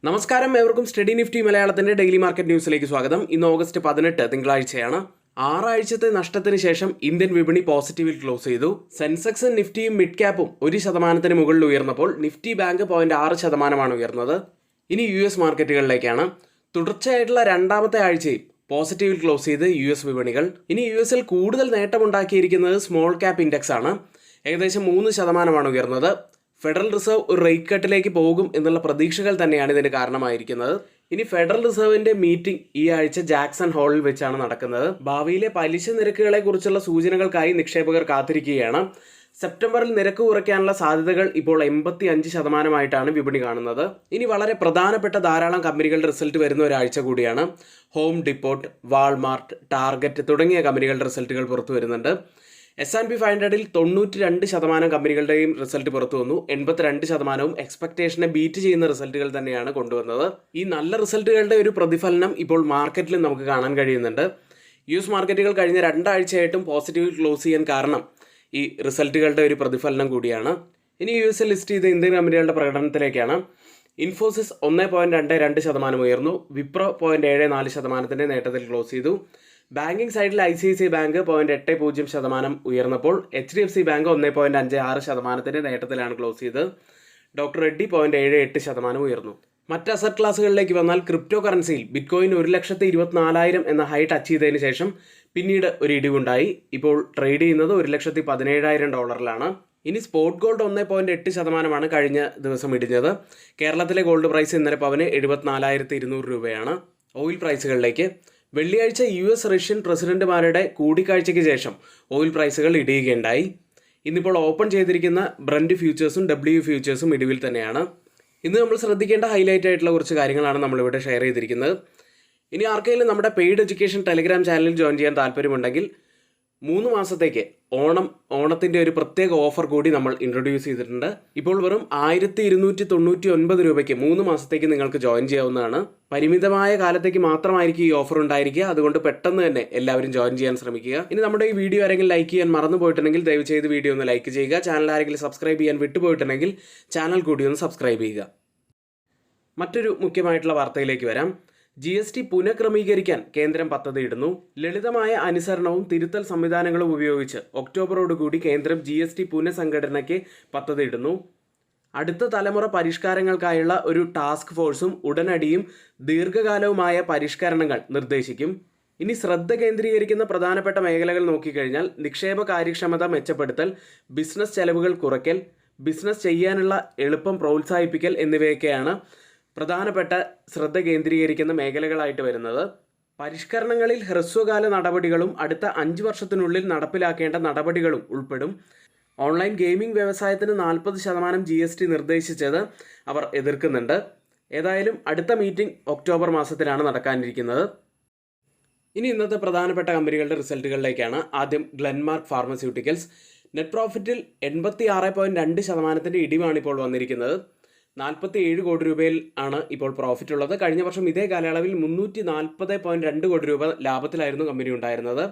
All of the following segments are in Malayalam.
നമസ്കാരം, ഏവർക്കും സ്റ്റഡി നിഫ്റ്റി മലയാളത്തിന്റെ ഡെയിലി മാർക്കറ്റ് ന്യൂസിലേക്ക് സ്വാഗതം. ഇന്ന് ഓഗസ്റ്റ് 18 തിങ്കളാഴ്ചയാണ്. ആറാഴ്ചത്തെ നഷ്ടത്തിന് ശേഷം ഇന്ത്യൻ വിപണി പോസിറ്റീവിൽ ക്ലോസ് ചെയ്തു. സെൻസെക്സും നിഫ്റ്റിയും മിഡ് ക്യാപ്പും 1% മുകളിൽ ഉയർന്നപ്പോൾ നിഫ്റ്റി ബാങ്ക് 0.6% ഉയർന്നത്. ഇനി US മാർക്കറ്റുകളിലേക്കാണ്. തുടർച്ചയായിട്ടുള്ള രണ്ടാമത്തെ ആഴ്ചയും പോസിറ്റീവിൽ ക്ലോസ് ചെയ്ത് US വിപണികൾ. ഇനി US കൂടുതൽ നേട്ടമുണ്ടാക്കിയിരിക്കുന്നത് സ്മോൾ ക്യാപ്പ് ഇൻഡെക്സ് ആണ്. ഏകദേശം 3% ഉയർന്നത്. ഫെഡറൽ റിസർവ് ഒരു റേറ്റ് കട്ടിലേക്ക് പോകും എന്നുള്ള പ്രതീക്ഷകൾ തന്നെയാണ് ഇതിന് കാരണമായിരിക്കുന്നത്. ഇനി ഫെഡറൽ റിസർവിന്റെ മീറ്റിംഗ് ഈ ആഴ്ച ജാക്സൺ ഹോളിൽ വെച്ചാണ് നടക്കുന്നത്. ഭാവിയിലെ പലിശ നിരക്കുകളെ കുറിച്ചുള്ള സൂചനകൾക്കായി നിക്ഷേപകർ കാത്തിരിക്കുകയാണ്. സെപ്റ്റംബറിൽ നിരക്ക് കുറയ്ക്കാനുള്ള സാധ്യതകൾ ഇപ്പോൾ 85% വിപണി കാണുന്നത്. ഇനി വളരെ പ്രധാനപ്പെട്ട ധാരാളം കമ്പനികളുടെ റിസൾട്ട് വരുന്ന ഒരാഴ്ച കൂടിയാണ്. ഹോം ഡിപ്പോട്ട്, വാൾമാർട്ട്, ടാർഗറ്റ് തുടങ്ങിയ കമ്പനികളുടെ റിസൾട്ടുകൾ പുറത്തു വരുന്നുണ്ട്. S&P 500ൽ 92% കമ്പനികളുടെയും റിസൾട്ട് പുറത്തു വന്നു. 82% എക്സ്പെക്ടേഷനെ ബീറ്റ് ചെയ്യുന്ന റിസൾട്ടുകൾ തന്നെയാണ് കൊണ്ടുവന്നത്. ഈ നല്ല റിസൾട്ടുകളുടെ ഒരു പ്രതിഫലനം ഇപ്പോൾ മാർക്കറ്റിൽ നമുക്ക് കാണാൻ കഴിയുന്നുണ്ട്. US മാർക്കറ്റുകൾ കഴിഞ്ഞ രണ്ടാഴ്ചയായിട്ടും പോസിറ്റീവ് ക്ലോസ് ചെയ്യാൻ കാരണം ഈ റിസൾട്ടുകളുടെ ഒരു പ്രതിഫലനം കൂടിയാണ്. ഇനി US ലിസ്റ്റ് ചെയ്ത ഇന്ത്യൻ കമ്പനികളുടെ പ്രകടനത്തിലേക്കാണ്. ഇൻഫോസിസ് 1.22% ഉയർന്നു. വിപ്രോ 0.74% നേട്ടത്തിൽ ക്ലോസ് ചെയ്തു. ബാങ്കിങ് സൈഡിൽ ICICI ബാങ്ക് 0.80% ഉയർന്നപ്പോൾ HDFC ബാങ്ക് 1.56% നേട്ടത്തിലാണ് ക്ലോസ് ചെയ്തത്. ഡോക്ടർ റെഡ്ഡി 0.78% ഉയർന്നു. മറ്റ് അസറ്റ് ക്ലാസ്സുകളിലേക്ക് വന്നാൽ ക്രിപ്റ്റോ കറൻസിയിൽ ബിറ്റ്കോയിൻ 1,24,000 എന്ന ഹൈറ്റ് ടച്ച് ചെയ്തതിന് ശേഷം പിന്നീട് ഒരു ഇടിവുണ്ടായി. ഇപ്പോൾ ട്രേഡ് ചെയ്യുന്നത് $1,17,000. ഇനി സ്പോട്ട് ഗോൾഡ് 1.8% കഴിഞ്ഞ ദിവസം ഇടിഞ്ഞത്. കേരളത്തിലെ ഗോൾഡ് പ്രൈസ് ഇന്നലെ പവന് 74,200 രൂപയാണ്. ഓയിൽ പ്രൈസുകളിലേക്ക്. വെള്ളിയാഴ്ച US റഷ്യൻ പ്രസിഡന്റുമാരുടെ കൂടിക്കാഴ്ചയ്ക്ക് ശേഷം ഓയിൽ പ്രൈസുകൾ ഇടിയുകയുണ്ടായി. ഇന്നിപ്പോൾ ഓപ്പൺ ചെയ്തിരിക്കുന്ന ബ്രന്റ് ഫ്യൂച്ചേഴ്സും WTI ഫ്യൂച്ചേഴ്സും ഇടിവിൽ തന്നെയാണ്. ഇന്ന് നമ്മൾ ശ്രദ്ധിക്കേണ്ട ഹൈലൈറ്റ് ആയിട്ടുള്ള കുറച്ച് കാര്യങ്ങളാണ് നമ്മളിവിടെ ഷെയർ ചെയ്തിരിക്കുന്നത്. ഇനി ആർക്കെങ്കിലും നമ്മുടെ പെയ്ഡ് എഡ്യൂക്കേഷൻ ടെലിഗ്രാം ചാനലിൽ ജോയിൻ ചെയ്യാൻ താല്പര്യമുണ്ടെങ്കിൽ 3 മാസത്തേക്ക് ഓണത്തിൻ്റെ ഒരു പ്രത്യേക ഓഫർ കൂടി നമ്മൾ ഇൻട്രൊഡ്യൂസ് ചെയ്തിട്ടുണ്ട്. ഇപ്പോൾ വെറും 1,299 രൂപയ്ക്ക് 3 മാസത്തേക്ക് നിങ്ങൾക്ക് ജോയിൻ ചെയ്യാവുന്നതാണ്. പരിമിതമായ കാലത്തേക്ക് മാത്രമായിരിക്കും ഈ ഓഫർ ഉണ്ടായിരിക്കുക. അതുകൊണ്ട് പെട്ടെന്ന് തന്നെ എല്ലാവരും ജോയിൻ ചെയ്യാൻ ശ്രമിക്കുക. ഇനി നമ്മുടെ ഈ വീഡിയോ ആരെങ്കിലും ലൈക്ക് ചെയ്യാൻ മറന്നു പോയിട്ടുണ്ടെങ്കിൽ ദയവ് ചെയ്ത് വീഡിയോ ഒന്ന് ലൈക്ക് ചെയ്യുക. ചാനൽ ആരെങ്കിലും സബ്സ്ക്രൈബ് ചെയ്യാൻ വിട്ടുപോയിട്ടുണ്ടെങ്കിൽ ചാനൽ കൂടി ഒന്ന് സബ്സ്ക്രൈബ് ചെയ്യുക. മറ്റൊരു മുഖ്യമായിട്ടുള്ള വാർത്തയിലേക്ക് വരാം. GST പുനഃക്രമീകരിക്കാൻ കേന്ദ്രം പദ്ധതിയിടുന്നു. ലളിതമായ അനുസരണവും തിരുത്തൽ സംവിധാനങ്ങളും ഉപയോഗിച്ച് ഒക്ടോബറോടുകൂടി കേന്ദ്രം GST പുനഃസംഘടനയ്ക്ക് പദ്ധതിയിടുന്നു. അടുത്ത തലമുറ പരിഷ്കാരങ്ങൾക്കായുള്ള ഒരു ടാസ്ക് ഫോഴ്സും ഉടനടിയും ദീർഘകാലവുമായ പരിഷ്കരണങ്ങൾ നിർദ്ദേശിക്കും. ഇനി ശ്രദ്ധ കേന്ദ്രീകരിക്കുന്ന പ്രധാനപ്പെട്ട മേഖലകൾ നോക്കിക്കഴിഞ്ഞാൽ നിക്ഷേപ കാര്യക്ഷമത മെച്ചപ്പെടുത്തൽ, ബിസിനസ് ചെലവുകൾ കുറയ്ക്കൽ, ബിസിനസ് ചെയ്യാനുള്ള എളുപ്പം പ്രോത്സാഹിപ്പിക്കൽ എന്നിവയൊക്കെയാണ് പ്രധാനപ്പെട്ട ശ്രദ്ധ കേന്ദ്രീകരിക്കുന്ന മേഖലകളായിട്ട് വരുന്നത്. പരിഷ്കരണങ്ങളിൽ ഹ്രസ്വകാല നടപടികളും അടുത്ത 5 വർഷത്തിനുള്ളിൽ നടപ്പിലാക്കേണ്ട നടപടികളും ഉൾപ്പെടും. ഓൺലൈൻ ഗെയിമിംഗ് വ്യവസായത്തിന് 40% GST നിർദ്ദേശിച്ചത് അവർ എതിർക്കുന്നുണ്ട്. ഏതായാലും അടുത്ത മീറ്റിംഗ് ഒക്ടോബർ മാസത്തിലാണ് നടക്കാനിരിക്കുന്നത്. ഇനി ഇന്നത്തെ പ്രധാനപ്പെട്ട കമ്പനികളുടെ റിസൾട്ടുകളിലേക്കാണ്. ആദ്യം ഗ്ലെൻമാർക്ക് ഫാർമസ്യൂട്ടിക്കൽസ്. നെറ്റ് പ്രോഫിറ്റിൽ 86.2% ഇടിവാണ് ഇപ്പോൾ വന്നിരിക്കുന്നത്. 47 കോടി രൂപയിൽ ആണ് ഇപ്പോൾ പ്രോഫിറ്റ് ഉള്ളത്. കഴിഞ്ഞ വർഷം ഇതേ കാലയളവിൽ 340.2 കോടി രൂപ ലാഭത്തിലായിരുന്നു കമ്പനി ഉണ്ടായിരുന്നത്.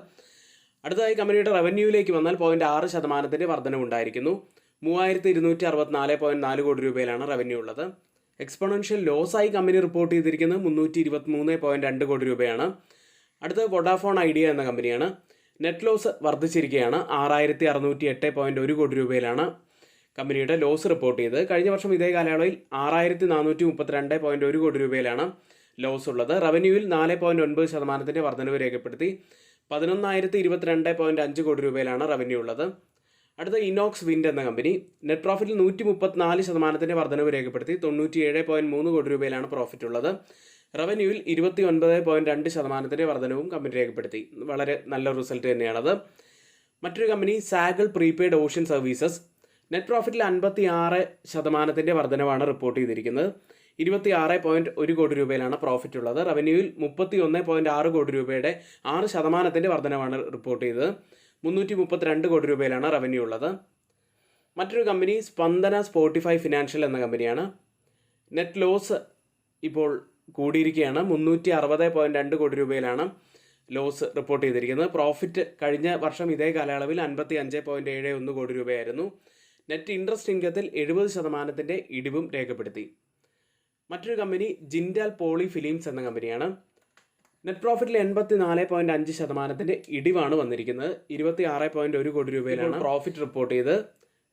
അടുത്തതായി കമ്പനിയുടെ റവന്യൂവിലേക്ക് വന്നാൽ 0.6% വർധനവുണ്ടായിരിക്കുന്നു. 3,264.4 കോടി രൂപയിലാണ് റവന്യൂ ഉള്ളത്. എക്സ്പോണൻഷ്യൽ ലോസായി കമ്പനി റിപ്പോർട്ട് ചെയ്തിരിക്കുന്നത് 323.2 കോടി രൂപയാണ്. അടുത്തത് വോഡാഫോൺ ഐഡിയ എന്ന കമ്പനിയാണ്. Net loss വർദ്ധിച്ചിരിക്കുകയാണ്. 6,608.1 കോടി രൂപയിലാണ് കമ്പനിയുടെ ലോസ് റിപ്പോർട്ട് ചെയ്തത്. കഴിഞ്ഞ വർഷം ഇതേ കാലയളവിൽ 6,432.1 കോടി രൂപയിലാണ് ലോസ് ഉള്ളത്. റവന്യൂവിൽ 4.9% വർധനവ് രേഖപ്പെടുത്തി. 11,022.5 കോടി രൂപയിലാണ് റവന്യൂ ഉള്ളത്. അടുത്ത ഇനോക്സ് വിൻഡ് എന്ന കമ്പനി. നെറ്റ് പ്രോഫിറ്റിൽ 134% വർധനവ് രേഖപ്പെടുത്തി. 97.3 കോടി രൂപയിലാണ് പ്രോഫിറ്റ് ഉള്ളത്. റവന്യൂവിൽ 29.2% വർധനവും കമ്പനി രേഖപ്പെടുത്തി. വളരെ നല്ല റിസൾട്ട് തന്നെയാണത്. മറ്റൊരു കമ്പനി സാഗിൾ പ്രീപെയ്ഡ് ഓഷ്യൻ സർവീസസ്. നെറ്റ് പ്രോഫിറ്റിൽ 56% വർധനവാണ് റിപ്പോർട്ട് ചെയ്തിരിക്കുന്നത്. 26.1 കോടി രൂപയിലാണ് പ്രോഫിറ്റ് ഉള്ളത്. റവന്യൂവിൽ 31.6 കോടി രൂപയുടെ 6% വർധനവാണ് റിപ്പോർട്ട് ചെയ്തത്. 332 കോടി രൂപയിലാണ് റവന്യൂ ഉള്ളത്. മറ്റൊരു കമ്പനി സ്പന്ദന സ്പോട്ടിഫൈ ഫിനാൻഷ്യൽ എന്ന കമ്പനിയാണ്. നെറ്റ് ലോസ് ഇപ്പോൾ കൂടിയിരിക്കുകയാണ്. 360.2 കോടി രൂപയിലാണ് ലോസ് റിപ്പോർട്ട് ചെയ്തിരിക്കുന്നത്. പ്രോഫിറ്റ് കഴിഞ്ഞ വർഷം ഇതേ കാലയളവിൽ 55.71 കോടി രൂപയായിരുന്നു. നെറ്റ് ഇൻട്രസ്റ്റ് ഇൻകത്തിൽ 70% ഇടിവും രേഖപ്പെടുത്തി. മറ്റൊരു കമ്പനി ജിൻഡാൽ പോളി ഫിലിംസ് എന്ന കമ്പനിയാണ്. നെറ്റ് പ്രോഫിറ്റിൽ 84.5% ഇടിവാണ് വന്നിരിക്കുന്നത്. 26.1 കോടി രൂപയിലാണ് പ്രോഫിറ്റ് റിപ്പോർട്ട് ചെയ്ത്.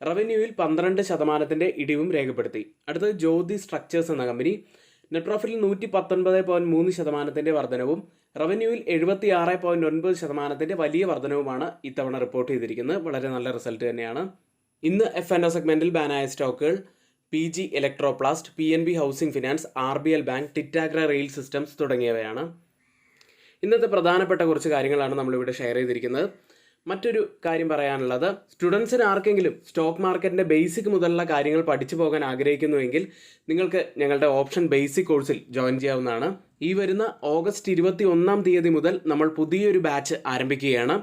റവന്യൂവിൽ 12% ഇടിവും രേഖപ്പെടുത്തി. അടുത്തത് ജ്യോതി സ്ട്രക്ചേഴ്സ് എന്ന കമ്പനി. നെറ്റ് പ്രോഫിറ്റിൽ 119.3% വർധനവും റവന്യൂവിൽ 76.9% വലിയ വർധനവുമാണ് ഇത്തവണ റിപ്പോർട്ട് ചെയ്തിരിക്കുന്നത്. വളരെ നല്ല റിസൾട്ട് തന്നെയാണ്. ഇന്ന് F&O സെഗ്മെന്റിൽ ബാനായ സ്റ്റോക്കുകൾ PG electroplast, PNB housing finance, RBL bank, Titagarh rail systems തുടങ്ങിയവയാണ്. ഇന്നത്തെ പ്രധാനപ്പെട്ട കുറച്ച് കാര്യങ്ങളാണ് നമ്മളിവിടെ ഷെയർ ചെയ്തിരിക്കുന്നത്. മറ്റൊരു കാര്യം പറയാനുള്ളത്, സ്റ്റുഡൻസിന് ആർക്കെങ്കിലും സ്റ്റോക്ക് മാർക്കറ്റിൻ്റെ ബേസിക് മുതലുള്ള കാര്യങ്ങൾ പഠിച്ചു പോകാൻ ആഗ്രഹിക്കുന്നുവെങ്കിൽ നിങ്ങൾക്ക് ഞങ്ങളുടെ ഓപ്ഷൻ ബേസിക് കോഴ്സിൽ ജോയിൻ ചെയ്യാവുന്നതാണ്. ഈ വരുന്ന ഓഗസ്റ്റ് 21 മുതൽ നമ്മൾ പുതിയൊരു ബാച്ച് ആരംഭിക്കുകയാണ്.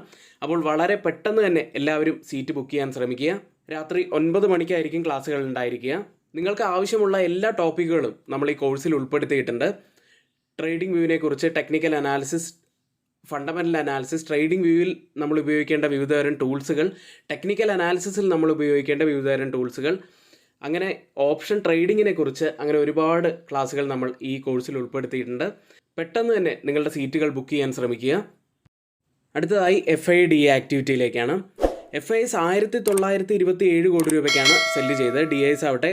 അപ്പോൾ വളരെ പെട്ടെന്ന് തന്നെ എല്ലാവരും സീറ്റ് ബുക്ക് ചെയ്യാൻ ശ്രമിക്കുക. രാത്രി 9 മണിക്കായിരിക്കും ക്ലാസ്സുകൾ ഉണ്ടായിരിക്കുക. നിങ്ങൾക്ക് ആവശ്യമുള്ള എല്ലാ ടോപ്പിക്കുകളും നമ്മൾ ഈ കോഴ്സിൽ ഉൾപ്പെടുത്തിയിട്ടുണ്ട്. ട്രേഡിംഗ് വ്യൂവിനെ കുറിച്ച്, technical analysis, fundamental analysis, trading വ്യൂവിൽ നമ്മൾ ഉപയോഗിക്കേണ്ട വിവിധതരം ടൂൾസുകൾ, ടെക്നിക്കൽ അനാലിസിസിൽ നമ്മൾ ഉപയോഗിക്കേണ്ട വിവിധതരം ടൂൾസുകൾ, അങ്ങനെ ഓപ്ഷൻ ട്രേഡിങ്ങിനെ കുറിച്ച് അങ്ങനെ ഒരുപാട് ക്ലാസ്സുകൾ നമ്മൾ ഈ കോഴ്സിൽ ഉൾപ്പെടുത്തിയിട്ടുണ്ട്. പെട്ടെന്ന് തന്നെ നിങ്ങളുടെ സീറ്റുകൾ ബുക്ക് ചെയ്യാൻ ശ്രമിക്കുക. അടുത്തതായി FIDA ആക്ടിവിറ്റിയിലേക്കാണ്. FIS 1927 കോടി രൂപയ്ക്കാണ് സെല്ല് ചെയ്തത്. DIS ആവട്ടെ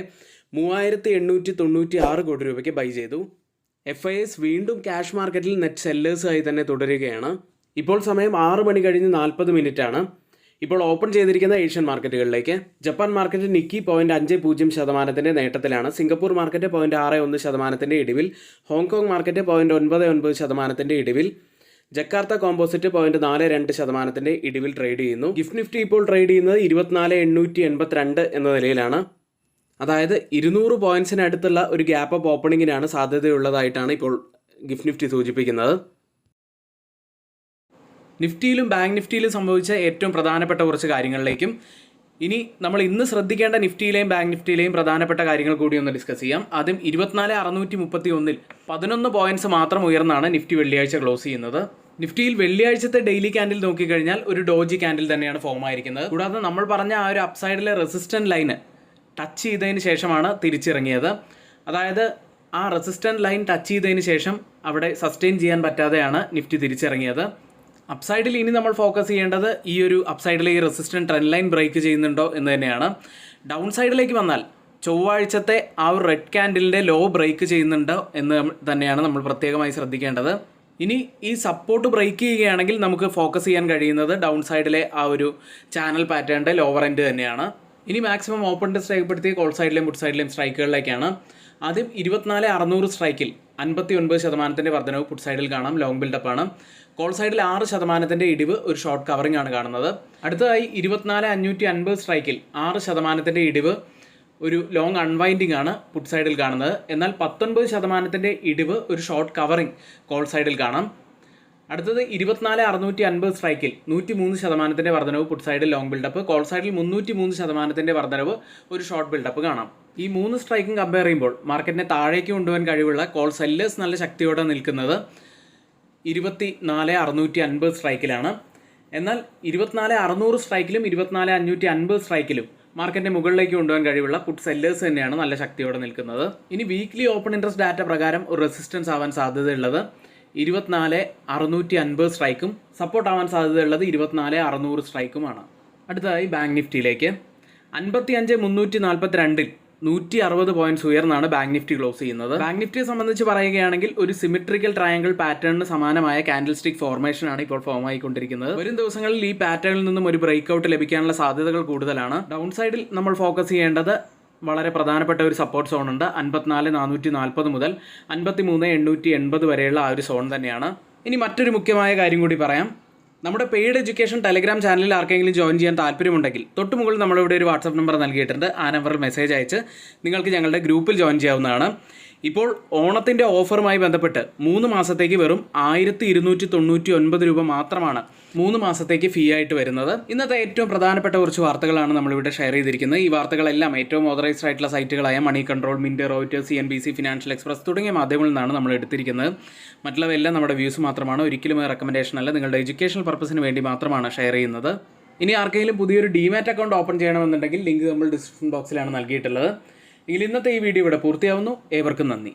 3896 കോടി രൂപയ്ക്ക് ബൈ ചെയ്തു. FIS വീണ്ടും ക്യാഷ് മാർക്കറ്റിൽ നെറ്റ് സെല്ലേഴ്സായി തന്നെ തുടരുകയാണ്. ഇപ്പോൾ സമയം 6 മണി കഴിഞ്ഞ് 40 മിനിറ്റാണ്. ഇപ്പോൾ ഓപ്പൺ ചെയ്തിരിക്കുന്ന ഏഷ്യൻ മാർക്കറ്റുകളിലേക്ക്. ജപ്പാൻ മാർക്കറ്റ് നിക്കി 0.50% നേട്ടത്തിലാണ്. സിംഗപ്പൂർ മാർക്കറ്റ് 0.61% ഇടിവിൽ. ഹോങ്കോങ് മാർക്കറ്റ് 0.99% ഇടിവിൽ. ജക്കാർത്ത കോമ്പോസിറ്റ് 0.42% ഇടിവിൽ ട്രേഡ് ചെയ്യുന്നു. ഗിഫ്റ്റ് നിഫ്റ്റി ഇപ്പോൾ ട്രേഡ് ചെയ്യുന്നത് 24,882 എന്ന നിലയിലാണ്. അതായത് 200 പോയിന്റ്സിനടുത്തുള്ള ഒരു ഗ്യാപ്പ് അപ്പ് ഓപ്പണിങ്ങിനാണ് സാധ്യതയുള്ളതായിട്ടാണ് ഇപ്പോൾ ഗിഫ്റ്റ് നിഫ്റ്റി സൂചിപ്പിക്കുന്നത്. നിഫ്റ്റിയിലും ബാങ്ക് നിഫ്റ്റിയിലും സംഭവിച്ച ഏറ്റവും പ്രധാനപ്പെട്ട കുറച്ച് കാര്യങ്ങളിലേക്കും ഇനി നമ്മൾ ഇന്ന് ശ്രദ്ധിക്കേണ്ട നിഫ്റ്റിയിലെയും ബാങ്ക് നിഫ്റ്റിയിലെയും പ്രധാനപ്പെട്ട കാര്യങ്ങൾ കൂടി ഒന്ന് ഡിസ്കസ് ചെയ്യാം. ആദ്യം 24,631 11 പോയിന്റ്സ് മാത്രം ഉയർന്നാണ് നിഫ്റ്റി വെള്ളിയാഴ്ച ക്ലോസ് ചെയ്യുന്നത്. നിഫ്റ്റിയിൽ വെള്ളിയാഴ്ചത്തെ ഡെയിലി ക്യാൻഡിൽ നോക്കിക്കഴിഞ്ഞാൽ ഒരു ഡോജി ക്യാൻഡിൽ തന്നെയാണ് ഫോം ആയിരിക്കുന്നത്. കൂടാതെ നമ്മൾ പറഞ്ഞ ആ ഒരു അപ്സൈഡിലെ റെസിസ്റ്റന്റ് ലൈന് ടച്ച് ചെയ്തതിന് ശേഷമാണ് തിരിച്ചിറങ്ങിയത്. അതായത് ആ റെസിസ്റ്റന്റ് ലൈൻ ടച്ച് ചെയ്തതിന് ശേഷം അവിടെ സസ്റ്റെയിൻ ചെയ്യാൻ പറ്റാതെയാണ് നിഫ്റ്റി തിരിച്ചിറങ്ങിയത്. അപ്സൈഡിൽ ഇനി നമ്മൾ ഫോക്കസ് ചെയ്യേണ്ടത് ഈ ഒരു അപ്സൈഡിലെ ഈ റെസിസ്റ്റന്റ് ട്രെൻഡ് ലൈൻ ബ്രേക്ക് ചെയ്യുന്നുണ്ടോ എന്ന് തന്നെയാണ്. ഡൗൺ സൈഡിലേക്ക് വന്നാൽ ചൊവ്വാഴ്ചത്തെ ആ ഒരു റെഡ് ക്യാൻഡിലിൻ്റെ ലോ ബ്രേക്ക് ചെയ്യുന്നുണ്ടോ എന്ന് തന്നെയാണ് നമ്മൾ പ്രത്യേകമായി ശ്രദ്ധിക്കേണ്ടത്. ഇനി ഈ സപ്പോർട്ട് ബ്രേക്ക് ചെയ്യുകയാണെങ്കിൽ നമുക്ക് ഫോക്കസ് ചെയ്യാൻ കഴിയുന്നത് ഡൗൺ സൈഡിലെ ആ ഒരു ചാനൽ പാറ്റേണിൻ്റെ ലോവർ എൻഡ് തന്നെയാണ്. ഇനി മാക്സിമം ഓപ്പൺ ടെസ്റ്റ് രേഖപ്പെടുത്തിയ കോൾ സൈഡിലെയും പുട്ട് സൈഡിലെയും സ്ട്രൈക്കുകളിലേക്കാണ്. ആദ്യം 24,600 സ്ട്രൈക്കിൽ 59% വർധനവ് പുട്ട് സൈഡിൽ കാണാം. ലോങ് ബിൽഡപ്പാണ്. കോൾ സൈഡിൽ 6% ഇടിവ്, ഒരു ഷോർട്ട് കവറിംഗ് ആണ് കാണുന്നത്. അടുത്തതായി 24,550 സ്ട്രൈക്കിൽ 6% ഇടിവ്, ഒരു ലോങ് അൺവൈൻഡിങ് ആണ് പുട്ട് സൈഡിൽ കാണുന്നത്. എന്നാൽ 19% ഇടിവ്, ഒരു ഷോർട്ട് കവറിംഗ് കോൾ സൈഡിൽ കാണാം. അടുത്തത് 24,650 സ്ട്രൈക്കിൽ 103% വർധനവ് പുട്ട് സൈഡിൽ ലോങ് ബിൽഡപ്പ്, കോൾ സൈഡിൽ 303% വർധനവ്, ഒരു ഷോർട്ട് ബിൽഡപ്പ് കാണാം. ഈ 3 സ്ട്രൈക്കും കമ്പയർ ചെയ്യുമ്പോൾ മാർക്കറ്റിനെ താഴേക്ക് കൊണ്ടുപോകാൻ കഴിവുള്ള കോൾ സെല്ലേഴ്സ് നല്ല ശക്തിയോടെ നിൽക്കുന്നത് 24,650 സ്ട്രൈക്കിലാണ്. എന്നാൽ 24,600 സ്ട്രൈക്കിലും 24,550 സ്ട്രൈക്കിലും മാർക്കറ്റിനെ മുകളിലേക്ക് കൊണ്ടുപോകാൻ കഴിവുള്ള പുട്ട് സെല്ലേഴ്സ് തന്നെയാണ് നല്ല ശക്തിയോടെ നിൽക്കുന്നത്. ഇനി വീക്ക്ലി ഓപ്പൺ ഇൻട്രസ്റ്റ് ഡാറ്റ പ്രകാരം ഒരു റെസിസ്റ്റൻസ് ആവാൻ സാധ്യതയുള്ളത് 24,650 സ്ട്രൈക്കും, സപ്പോർട്ട് ആവാൻ സാധ്യതയുള്ളത് 24,600 സ്ട്രൈക്കുമാണ്. അടുത്തതായി ബാങ്ക് നിഫ്റ്റിയിലേക്ക്. 55,342 160 പോയിന്റ്സ് ഉയർന്നാണ് ബാങ്ക് നിഫ്റ്റി ക്ലോസ് ചെയ്യുന്നത്. ബാങ്ക് നിഫ്റ്റിയെ സംബന്ധിച്ച് പറയുകയാണെങ്കിൽ ഒരു സിമെട്രിക്കൽ ട്രയാങ്കിൾ പാറ്റേണിന് സമാനമായ കാൻഡിൽ സ്റ്റിക് ഫോർമേഷൻ ആണ് ഇപ്പോൾ ഫോം ആയിക്കൊണ്ടിരിക്കുന്നത്. വരും ദിവസങ്ങളിൽ ഈ പാറ്റേണിൽ നിന്നും ഒരു ബ്രേക്ക് ഔട്ട് ലഭിക്കാനുള്ള സാധ്യതകൾ കൂടുതലാണ്. ഡൗൺ സൈഡിൽ നമ്മൾ ഫോക്കസ് ചെയ്യേണ്ടത് വളരെ പ്രധാനപ്പെട്ട ഒരു സപ്പോർട്ട് സോൺ ഉണ്ട്. 54,440 മുതൽ 53,880 വരെയുള്ള ആ ഒരു സോൺ തന്നെയാണ്. ഇനി മറ്റൊരു മുഖ്യമായ കാര്യം കൂടി പറയാം. നമ്മുടെ പെയ്ഡ് എഡ്യൂക്കേഷൻ ടെലഗ്രാം ചാനലിൽ ആർക്കെങ്കിലും ജോയിൻ ചെയ്യാൻ താല്പര്യമുണ്ടെങ്കിൽ തൊട്ട് മുകളിൽ നമ്മളിവിടെ ഒരു വാട്സപ്പ് നമ്പർ നൽകിയിട്ടുണ്ട്. ആ നമ്പറിൽ മെസ്സേജ് അയച്ച് നിങ്ങൾക്ക് ഞങ്ങളുടെ ഗ്രൂപ്പിൽ ജോയിൻ ചെയ്യാവുന്നതാണ്. ഇപ്പോൾ ഓണത്തിൻ്റെ ഓഫറുമായി ബന്ധപ്പെട്ട് 3 മാസത്തേക്ക് വെറും 1,299 രൂപ മാത്രമാണ് 3 മാസത്തേക്ക് ഫീ ആയിട്ട് വരുന്നത്. ഇന്നത്തെ ഏറ്റവും പ്രധാനപ്പെട്ട കുറച്ച് വാർത്തകളാണ് നമ്മളിവിടെ ഷെയർ ചെയ്തിരിക്കുന്നത്. ഈ വാർത്തകളെല്ലാം ഏറ്റവും ഓതറൈസ്ഡ് ആയിട്ടുള്ള സൈറ്റുകളായ money control, mint, Reuters, CNBC, financial express തുടങ്ങിയ മാധ്യമങ്ങളിൽ നിന്നാണ് നമ്മൾ എടുത്തിരിക്കുന്നത്. മറ്റുള്ളവയെല്ലാം നമ്മുടെ വ്യൂസ് മാത്രമാണ്, ഒരിക്കലും റെക്കമെൻഡേഷൻ അല്ല. നിങ്ങളുടെ എഡ്യൂക്കേഷണൽ പർപ്പസിന് വേണ്ടി മാത്രമാണ് ഷെയർ ചെയ്യുന്നത്. ഇനി ആർക്കെങ്കിലും പുതിയൊരു ഡിമാറ്റ് അക്കൗണ്ട് ഓപ്പൺ ചെയ്യണമെന്നുണ്ടെങ്കിൽ ലിങ്ക് നമ്മൾ ഡിസ്ക്രിപ്ഷൻ ബോക്സിലാണ് നൽകിയിട്ടുള്ളത്. എങ്കിൽ ഇന്നത്തെ ഈ വീഡിയോ ഇവിടെ പൂർത്തിയാവുന്നു. ഏവർക്കും നന്ദി.